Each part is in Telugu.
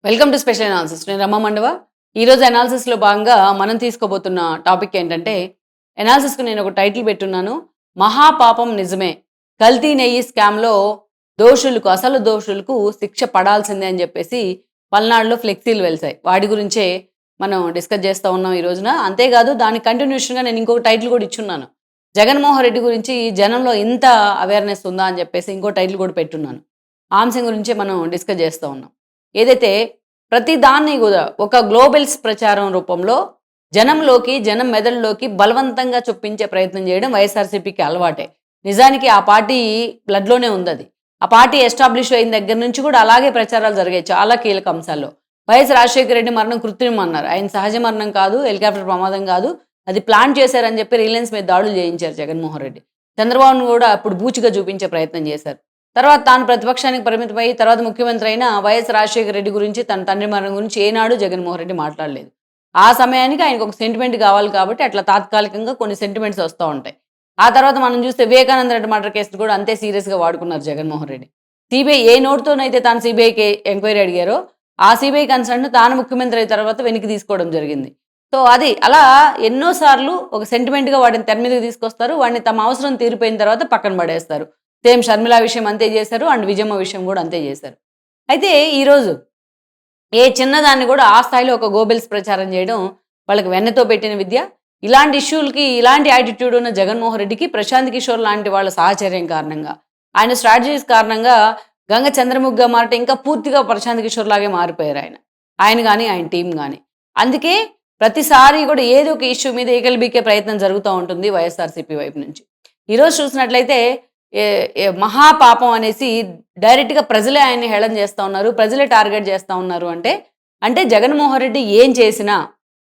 Welcome to special analysis. నేను రమ మండవ. ఈరోజు అనాలిసిస్లో భాగంగా మనం తీసుకోబోతున్న టాపిక్ ఏంటంటే, అనాలిసిస్కు నేను ఒక టైటిల్ పెట్టున్నాను, మహాపాపం నిజమే, కల్తీ నెయ్యి స్కామ్లో దోషులకు, అసలు దోషులకు శిక్ష పడాల్సిందే అని చెప్పేసి పల్నాడులో ఫ్లెక్సీలు వెలిసాయి. వాటి గురించే మనం డిస్కస్ చేస్తూ ఉన్నాం ఈ రోజున. అంతేకాదు దానికి కంటిన్యూషన్గా నేను ఇంకొక టైటిల్ కూడా ఇచ్చున్నాను, జగన్మోహన్ రెడ్డి గురించి జనంలో ఇంత అవేర్నెస్ ఉందా అని చెప్పేసి ఇంకో టైటిల్ కూడా పెట్టున్నాను. ఆ అంశం గురించే మనం డిస్కస్ చేస్తూ ఉన్నాం. ఏదైతే ప్రతి దాన్ని కూడా ఒక గ్లోబల్స్ ప్రచారం రూపంలో జనంలోకి, జనం మెదడులోకి బలవంతంగా చొప్పించే ప్రయత్నం చేయడం వైఎస్ఆర్సీపీకి అలవాటే. నిజానికి ఆ పార్టీ బ్లడ్లోనే ఉంది అది. ఆ పార్టీ ఎస్టాబ్లిష్ అయిన దగ్గర నుంచి కూడా అలాగే ప్రచారాలు జరిగాయి చాలా కీలక అంశాల్లో. వైఎస్ రాజశేఖర రెడ్డి మరణం కృత్రిమం అన్నారు. ఆయన సహజ మరణం కాదు, హెలికాప్టర్ ప్రమాదం కాదు, అది ప్లాన్ చేశారని చెప్పి రిలయన్స్ మీద దాడులు చేయించారు జగన్మోహన్ రెడ్డి. చంద్రబాబును కూడా అప్పుడు బూచిగా చూపించే ప్రయత్నం చేశారు. తర్వాత తాను ప్రతిపక్షానికి పరిమితమై తర్వాత ముఖ్యమంత్రి అయిన వైఎస్ రాజశేఖర రెడ్డి గురించి, తన తండ్రి మరణం గురించి ఏనాడు జగన్మోహన్ రెడ్డి మాట్లాడలేదు. ఆ సమయానికి ఆయనకు ఒక సెంటిమెంట్ కావాలి కాబట్టి అట్లా తాత్కాలికంగా కొన్ని సెంటిమెంట్స్ వస్తూ ఉంటాయి. ఆ తర్వాత మనం చూస్తే వివేకానంద రెడ్డి మర్డర్ కేసును కూడా అంతే సీరియస్గా వాడుకున్నారు జగన్మోహన్ రెడ్డి. సిబిఐ ఏ నోటుతోనైతే తాను సిబిఐకి ఎంక్వైరీ అడిగారో ఆ సిబిఐ కన్సర్న్ తాను ముఖ్యమంత్రి అయిన తర్వాత వెనక్కి తీసుకోవడం జరిగింది. సో అది అలా ఎన్నోసార్లు ఒక సెంటిమెంట్గా వాటిని తెర మీదకి తీసుకొస్తారు, వాడిని తమ అవసరం తీరిపోయిన తర్వాత పక్కన పడేస్తారు. సేమ్ షర్మిల విషయం అంతే చేశారు, అండ్ విజయమ్మ విషయం కూడా అంతే చేశారు. అయితే ఈరోజు ఏ చిన్నదాన్ని కూడా ఆ స్థాయిలో ఒక గోబెల్స్ ప్రచారం చేయడం వాళ్ళకి వెన్నతో పెట్టిన విద్య. ఇలాంటి ఇష్యూలకి ఇలాంటి యాటిట్యూడ్ ఉన్న జగన్మోహన్ రెడ్డికి ప్రశాంత్ కిషోర్ లాంటి వాళ్ళ సాహచర్యం కారణంగా, ఆయన స్ట్రాటజీస్ కారణంగా గంగ చంద్రముగ్గా మారట ఇంకా పూర్తిగా ప్రశాంత్ కిషోర్ లాగే మారిపోయారు ఆయన కానీ ఆయన టీం కానీ. అందుకే ప్రతిసారి కూడా ఏదో ఒక ఇష్యూ మీద ఏకల్బీకే ప్రయత్నం జరుగుతూ ఉంటుంది వైఎస్ఆర్సీపీ వైపు నుంచి. ఈరోజు చూసినట్లయితే మహాపాపం అనేసి డైరెక్ట్గా ప్రజలే ఆయన్ని హేళన చేస్తూ ఉన్నారు, ప్రజలే టార్గెట్ చేస్తూ ఉన్నారు. అంటే జగన్మోహన్ రెడ్డి ఏం చేసినా,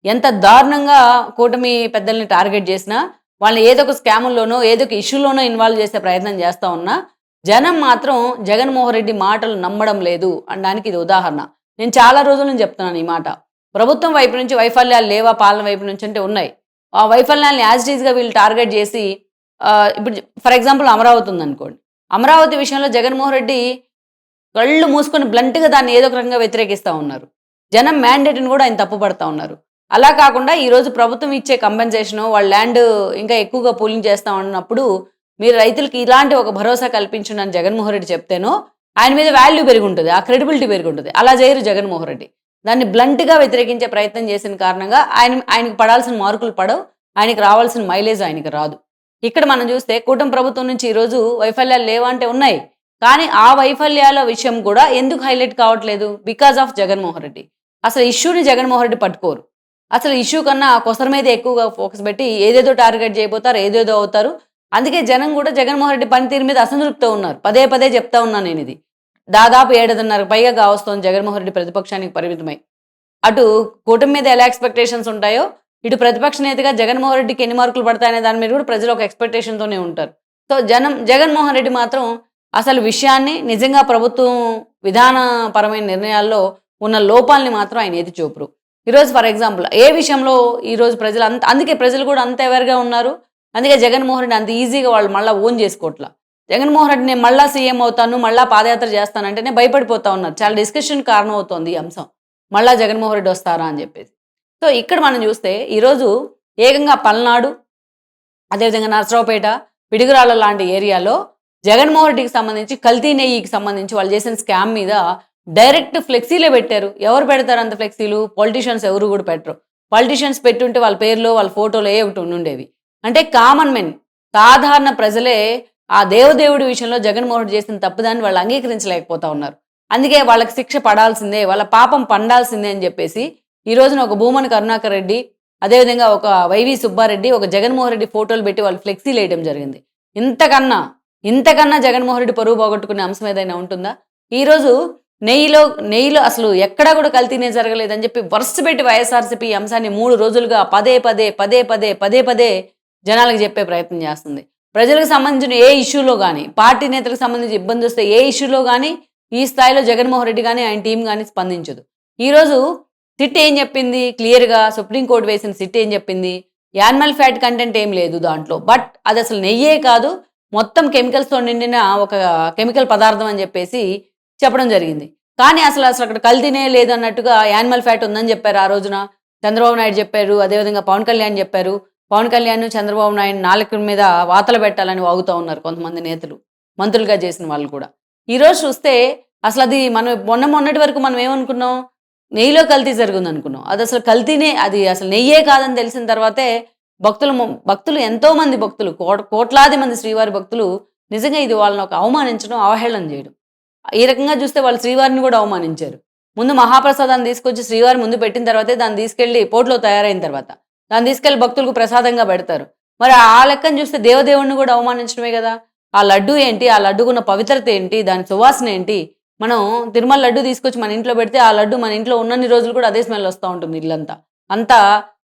ఎంత దారుణంగా కూటమి పెద్దల్ని టార్గెట్ చేసినా, వాళ్ళని ఏదో ఒక స్కాముల్లోనో ఏదో ఒక ఇష్యూలోనో ఇన్వాల్వ్ చేసే ప్రయత్నం చేస్తూ ఉన్నా జనం మాత్రం జగన్మోహన్ రెడ్డి మాటలు నమ్మడం లేదు అనడానికి ఇది ఉదాహరణ. నేను చాలా రోజుల నుంచి చెప్తున్నాను ఈ మాట. ప్రభుత్వం వైపు నుంచి వైఫల్యాలు లేవా, పాలన వైపు నుంచి అంటే ఉన్నాయి. ఆ వైఫల్యాన్ని యాజ్ ఇట్ ఈజ్గా వీళ్ళు టార్గెట్ చేసి ఇప్పుడు ఫర్ ఎగ్జాంపుల్ అమరావతి ఉందనుకోండి. అమరావతి విషయంలో జగన్మోహన్ రెడ్డి కళ్ళు మూసుకొని బ్లంట్గా దాన్ని ఏదో ఒక రకంగా వ్యతిరేకిస్తూ ఉన్నారు. జనం మ్యాండేట్ని కూడా ఆయన తప్పుపడతా ఉన్నారు. అలా కాకుండా ఈరోజు ప్రభుత్వం ఇచ్చే కంపెన్సేషను, వాళ్ళ ల్యాండ్ ఇంకా ఎక్కువగా పూలింగ్ చేస్తా ఉన్నప్పుడు మీరు రైతులకి ఇలాంటి ఒక భరోసా కల్పించండి అని జగన్మోహన్ రెడ్డి చెప్తేనో ఆయన మీద వాల్యూ పెరిగి ఉంటుంది, ఆ క్రెడిబిలిటీ పెరిగి ఉంటుంది. అలా చేయరు జగన్మోహన్ రెడ్డి. దాన్ని బ్లంట్గా వ్యతిరేకించే ప్రయత్నం చేసిన కారణంగా ఆయనకు పడాల్సిన మార్కులు పడవు, ఆయనకి రావాల్సిన మైలేజ్ ఆయనకి రాదు. ఇక్కడ మనం చూస్తే కూటమి ప్రభుత్వం నుంచి ఈరోజు వైఫల్యాలు లేవంటే ఉన్నాయి, కానీ ఆ వైఫల్యాల విషయం కూడా ఎందుకు హైలైట్ కావట్లేదు? Because of Jaganmohan Reddy. అసలు ఇష్యూని జగన్మోహన్ రెడ్డి పట్టుకోరు. అసలు ఇష్యూ కన్నా ఆ కొసర మీద ఎక్కువగా ఫోకస్ పెట్టి ఏదేదో టార్గెట్ చేయబోతారు, ఏదేదో అవుతారు. అందుకే జనం కూడా జగన్మోహన్ రెడ్డి పనితీరు మీద అసంతృప్తితో ఉన్నారు. పదే పదే చెప్తా ఉన్నాను నేను ఇది. దాదాపు 7.5 పైగా కావస్తోంది జగన్మోహన్ రెడ్డి ప్రతిపక్షానికి పరిమితమై. అటు కూటమి మీద ఎలా ఎక్స్పెక్టేషన్స్ ఉంటాయో, ఇటు ప్రతిపక్ష నేతగా జగన్మోహన్ రెడ్డికి ఎన్ని మార్కులు పడతాయనే దాని మీద కూడా ప్రజలు ఒక ఎక్స్పెక్టేషన్తోనే ఉంటారు. సో జగన్మోహన్ రెడ్డి మాత్రం అసలు విషయాన్ని, నిజంగా ప్రభుత్వం విధానపరమైన నిర్ణయాల్లో ఉన్న లోపాలని మాత్రం ఆయన ఏది చూపరు. ఈరోజు ఫర్ ఎగ్జాంపుల్ ఏ విషయంలో ఈరోజు ప్రజలు అందుకే ప్రజలు కూడా అంత అవేర్గా ఉన్నారు. అందుకే జగన్మోహన్ రెడ్డి అంత ఈజీగా వాళ్ళు మళ్ళీ ఓన్ చేసుకోవట్లా. జగన్మోహన్ రెడ్డి నేను మళ్ళా సీఎం అవుతాను, మళ్ళా పాదయాత్ర చేస్తానంటేనే భయపడిపోతా ఉన్నారు. చాలా డిస్కషన్ కారణం అవుతోంది ఈ అంశం, మళ్ళా జగన్మోహన్ రెడ్డి వస్తారా అని చెప్పేసి. సో ఇక్కడ మనం చూస్తే ఈరోజు ఏకంగా పల్నాడు, అదేవిధంగా నరసరావుపేట, పిడుగురాళ్ళ లాంటి ఏరియాలో జగన్మోహన్ రెడ్డికి సంబంధించి కల్తీ నెయ్యికి సంబంధించి వాళ్ళు చేసిన స్కామ్ మీద డైరెక్ట్ ఫ్లెక్సీలే పెట్టారు. ఎవరు పెడతారు అంత ఫ్లెక్సీలు? పొలిటీషియన్స్ ఎవరు కూడా పెట్టరు. పొలిటీషియన్స్ పెట్టుంటే వాళ్ళ పేర్లు, వాళ్ళ ఫోటోలు ఏ ఒకటి ఉండేవి. అంటే కామన్ మెన్, సాధారణ ప్రజలే ఆ దేవదేవుడి విషయంలో జగన్మోహన్ రెడ్డి చేసిన తప్పుదాన్ని వాళ్ళు అంగీకరించలేకపోతా ఉన్నారు. అందుకే వాళ్ళకి శిక్ష పడాల్సిందే, వాళ్ళ పాపం పండాల్సిందే అని చెప్పేసి ఈ రోజున ఒక భూమన కరుణాకర్ రెడ్డి, అదేవిధంగా ఒక వైవి సుబ్బారెడ్డి, ఒక జగన్మోహన్ రెడ్డి ఫోటోలు పెట్టి వాళ్ళు ఫ్లెక్సీలు వేయడం జరిగింది. ఇంతకన్నా జగన్మోహన్ రెడ్డి పరువు పోగొట్టుకునే అంశం ఏదైనా ఉంటుందా? ఈరోజు నెయ్యిలో అసలు ఎక్కడా కూడా కల్తీనే జరగలేదని చెప్పి వరుస పెట్టి వైఎస్ఆర్సీపీ ఈ అంశాన్ని 3 రోజులుగా పదే జనాలకు చెప్పే ప్రయత్నం చేస్తుంది. ప్రజలకు సంబంధించిన ఏ ఇష్యూలో కానీ, పార్టీ నేతలకు సంబంధించి ఇబ్బంది వస్తే ఏ ఇష్యూలో కానీ ఈ స్థాయిలో జగన్మోహన్ రెడ్డి కానీ ఆయన టీం కానీ స్పందించదు. ఈరోజు సిట్ ఏం చెప్పింది క్లియర్గా? సుప్రీంకోర్టు వేసిన సిట్ ఏం చెప్పింది? యానిమల్ ఫ్యాట్ కంటెంట్ ఏం లేదు దాంట్లో, బట్ అది అసలు నెయ్యే కాదు, మొత్తం కెమికల్స్తో నిండిన ఒక కెమికల్ పదార్థం అని చెప్పేసి చెప్పడం జరిగింది. కానీ అసలు అక్కడ కల్తీనే లేదన్నట్టుగా యానిమల్ ఫ్యాట్ ఉందని చెప్పారు ఆ రోజున. చంద్రబాబు నాయుడు చెప్పారు. అదేవిధంగా పవన్ కళ్యాణ్ చెప్పారు. పవన్ కళ్యాణ్, చంద్రబాబు నాయుడు నాలుక మీద వాతలు పెట్టాలని వాగుతా ఉన్నారు కొంతమంది నేతలు. మంత్రులుగా చేసిన వాళ్ళు కూడా. ఈరోజు చూస్తే అసలది మనం మొన్నటి వరకు మనం ఏమనుకున్నాం? నెయ్యిలో కల్తీ జరిగిందనుకున్నాం. అది అసలు కల్తీనే, అది అసలు నెయ్యే కాదని తెలిసిన తర్వాతే భక్తులు ఎంతోమంది భక్తులు, కోట్లాది మంది శ్రీవారి భక్తులు నిజంగా ఇది వాళ్ళని ఒక అవమానించడం, అవహేళన చేయడం. ఈ రకంగా చూస్తే వాళ్ళు శ్రీవారిని కూడా అవమానించారు. ముందు మహాప్రసాదాన్ని తీసుకొచ్చి శ్రీవారి ముందు పెట్టిన తర్వాతే దాన్ని తీసుకెళ్లి పోట్లో తయారైన తర్వాత దాన్ని తీసుకెళ్లి భక్తులకు ప్రసాదంగా పెడతారు. మరి ఆ లెక్కను చూస్తే దేవదేవుణ్ణి కూడా అవమానించడమే కదా. ఆ లడ్డు ఏంటి, ఆ లడ్డుకున్న పవిత్రత ఏంటి, దాని సువాసన ఏంటి? మనం తిరుమల లడ్డు తీసుకొచ్చి మన ఇంట్లో పెడితే ఆ లడ్డు మన ఇంట్లో ఉన్నన్ని రోజులు కూడా అదే స్మెల్ వస్తూ ఉంటుంది ఇల్లంతా. అంతా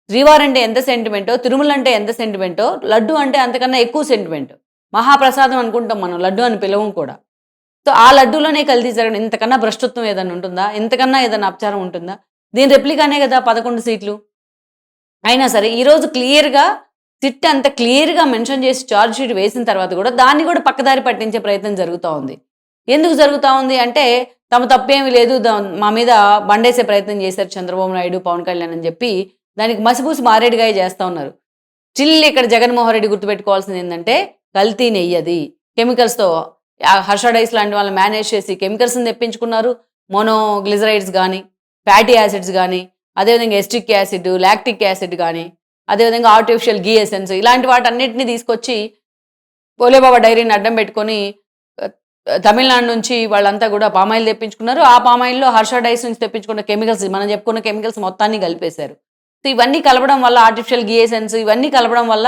శ్రీవారు అంటే ఎంత సెంటిమెంటో, తిరుమల అంటే ఎంత సెంటిమెంటో, లడ్డు అంటే అంతకన్నా ఎక్కువ సెంటిమెంట్. మహాప్రసాదం అనుకుంటాం మనం, లడ్డు అని పిలవం కూడా. సో ఆ లడ్డూలోనే కల్తీ జరగడం, ఇంతకన్నా భ్రష్టత్వం ఏదైనా ఉంటుందా? ఇంతకన్నా ఏదైనా అపచారం ఉంటుందా? దీని రెప్లికానే కదా 11 సీట్లు. అయినా సరే ఈరోజు క్లియర్‌గా సిట్ అంత క్లియర్‌గా మెన్షన్ చేసి ఛార్జ్ షీట్ వేసిన తర్వాత కూడా దాన్ని కూడా పక్కదారి పట్టించే ప్రయత్నం జరుగుతూ ఉంది. ఎందుకు జరుగుతూ ఉంది అంటే తమ తప్పేమీ లేదు, మా మీద బండేసే ప్రయత్నం చేశారు చంద్రబాబు నాయుడు, పవన్ కళ్యాణ్ అని చెప్పి దానికి మసిపూసి మారేడుగాయ చేస్తూ ఉన్నారు. స్టిల్ ఇక్కడ జగన్మోహన్ రెడ్డి గుర్తుపెట్టుకోవాల్సింది ఏంటంటే కల్తీ నెయ్యది. కెమికల్స్‌తో హర్ష డైస్ లాంటి వాళ్ళని మేనేజ్ చేసి కెమికల్స్ని తెప్పించుకున్నారు. మోనోగ్లిజరైడ్స్ కానీ, ఫ్యాటీ యాసిడ్స్ కానీ, అదేవిధంగా ఎస్టిక్ యాసిడ్, లాక్టిక్ యాసిడ్ కానీ, అదేవిధంగా ఆర్టిఫిషియల్ గీ ఎసెన్స్, ఇలాంటి వాటన్నిటిని తీసుకొచ్చి పోలేబాబా డైరీని అడ్డం పెట్టుకొని తమిళనాడు నుంచి వాళ్ళంతా కూడా పామాయిల్ తెప్పించుకున్నారు. ఆ పామాయిల్లో హర్ష డైస్ నుంచి తెప్పించుకున్న కెమికల్స్, మనం చెప్పుకున్న కెమికల్స్ మొత్తాన్ని కలిపేశారు. సో ఇవన్నీ కలపడం వల్ల, ఆర్టిఫిషియల్ గీ ఎసెన్స్ ఇవన్నీ కలపడం వల్ల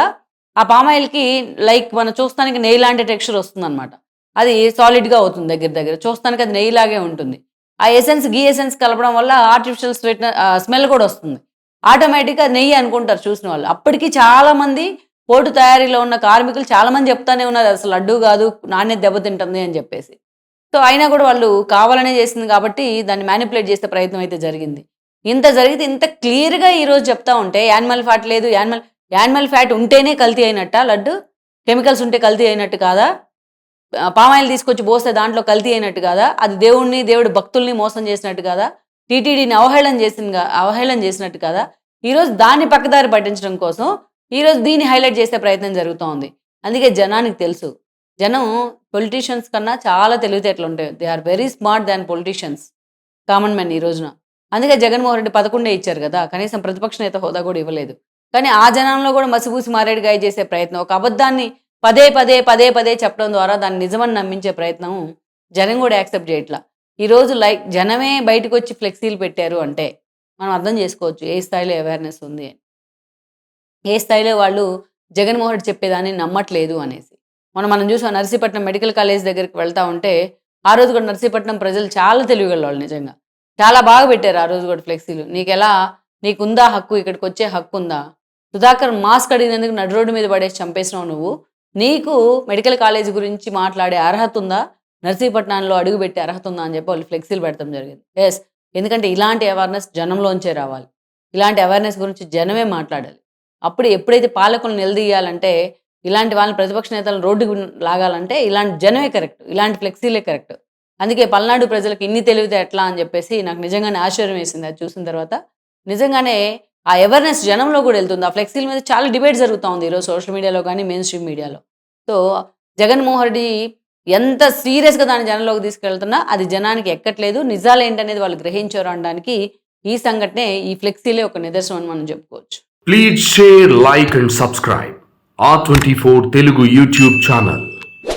ఆ పామాయిల్కి లైక్ మనం చూస్తానికి నెయ్యి లాంటి టెక్స్చర్ వస్తుందన్నమాట. అది సాలిడ్గా అవుతుంది, దగ్గర చూస్తానికి అది నెయ్యిలాగే ఉంటుంది. ఆ ఎసెన్స్, గీ ఎసెన్స్ కలపడం వల్ల ఆర్టిఫిషియల్ స్మెల్ కూడా వస్తుంది. ఆటోమేటిక్గా నెయ్యి అనుకుంటారు చూసిన వాళ్ళు. అప్పటికి చాలామంది పోటు తయారీలో ఉన్న కార్మికులు చాలామంది చెప్తానే ఉన్నారు అసలు లడ్డు కాదు, నాణ్యత దెబ్బతింటుంది అని చెప్పేసి. సో అయినా కూడా వాళ్ళు కావాలనే చేసింది కాబట్టి దాన్ని మ్యానిపులేట్ చేసే ప్రయత్నం అయితే జరిగింది. ఇంత జరిగితే ఇంత క్లియర్గా ఈరోజు చెప్తా ఉంటే యానిమల్ ఫ్యాట్ లేదు, యానిమల్ ఫ్యాట్ ఉంటేనే కల్తీ అయినట్ట లడ్డు? కెమికల్స్ ఉంటే కల్తీ అయినట్టు కాదా? పామాయిల్ తీసుకొచ్చి పోస్తే దాంట్లో కల్తీ అయినట్టు కాదా? అది దేవుడి భక్తుల్ని మోసం చేసినట్టు కాదా? టీటీడీని అవహేళన చేసినట్టు కాదా? ఈరోజు దాన్ని పక్కదారి పట్టించడం కోసం ఈరోజు దీన్ని హైలైట్ చేసే ప్రయత్నం జరుగుతూ ఉంది. అందుకే జనానికి తెలుసు, జనం పొలిటీషియన్స్ కన్నా చాలా తెలివితేటలు ఉంటాయి. They are very smart than politicians, common men ఈ రోజున. అందుకే జగన్మోహన్ రెడ్డి 11 ఇచ్చారు కదా, కనీసం ప్రతిపక్ష నేత హోదా కూడా ఇవ్వలేదు. కానీ ఆ జనంలో కూడా మసిపూసి మారేడుగాయ చేసే ప్రయత్నం, ఒక అబద్ధాన్ని పదే చెప్పడం ద్వారా దాన్ని నిజమని నమ్మించే ప్రయత్నం జనం కూడా యాక్సెప్ట్ చేయట్లా. ఈరోజు జనమే బయటకు వచ్చి ఫ్లెక్సీలు పెట్టారు అంటే మనం అర్థం చేసుకోవచ్చు ఏ స్థాయిలో అవేర్నెస్ ఉంది, ఏ స్థాయిలో వాళ్ళు జగన్మోహన్ రెడ్డి చెప్పేదాన్ని నమ్మట్లేదు అనేసి. మనం చూసాం నర్సీపట్నం మెడికల్ కాలేజ్ దగ్గరికి వెళ్తా ఉంటే ఆ రోజు కూడా నర్సీపట్నం ప్రజలు చాలా తెలివిగలవాళ్ళు, నిజంగా చాలా బాగా పెట్టారు ఆ రోజు కూడా ఫ్లెక్సీలు. నీకుందా హక్కు, ఇక్కడికి వచ్చే హక్కు ఉందా? సుధాకర్ మాస్క్ అడిగినందుకు నడు రోడ్డు మీద పడేసి చంపేసినావు నువ్వు. నీకు మెడికల్ కాలేజ్ గురించి మాట్లాడే అర్హత ఉందా? నర్సీపట్నంలో అడుగుపెట్టే అర్హత ఉందా అని చెప్పి వాళ్ళు ఫ్లెక్సీలు పెడతాం జరిగింది. ఎస్, ఎందుకంటే ఇలాంటి అవేర్నెస్ జనంలోంచే రావాలి. ఇలాంటి అవేర్నెస్ గురించి జనమే మాట్లాడాలి. ఎప్పుడైతే పాలకులను నిలదీయాలంటే, ఇలాంటి వాళ్ళని ప్రతిపక్ష నేతలను రోడ్డుకు లాగాలంటే ఇలాంటి జనమే కరెక్ట్, ఇలాంటి ఫ్లెక్సీలే కరెక్ట్. అందుకే పల్నాడు ప్రజలకు ఇన్ని తెలివితే ఎట్లా అని చెప్పేసి నాకు నిజంగానే ఆశ్చర్యం వేసింది అది చూసిన తర్వాత. నిజంగానే ఆ అవేర్నెస్ జనంలో కూడా వెళ్తుంది. ఆ ఫ్లెక్సీల మీద చాలా డిబేట్ జరుగుతూ ఉంది ఈరోజు సోషల్ మీడియాలో కానీ, మెయిన్ స్ట్రీమ్ మీడియాలో. సో జగన్మోహన్ రెడ్డి ఎంత సీరియస్గా దాన్ని జనంలోకి తీసుకెళ్తున్నా అది జనానికి ఎక్కట్లేదు. నిజాలు ఏంటనేది వాళ్ళు గ్రహించారు అనడానికి ఈ సంఘటనే, ఈ ఫ్లెక్సీలే ఒక నిదర్శనం అని మనం చెప్పుకోవచ్చు. Please share, like and subscribe R24 Telugu YouTube channel.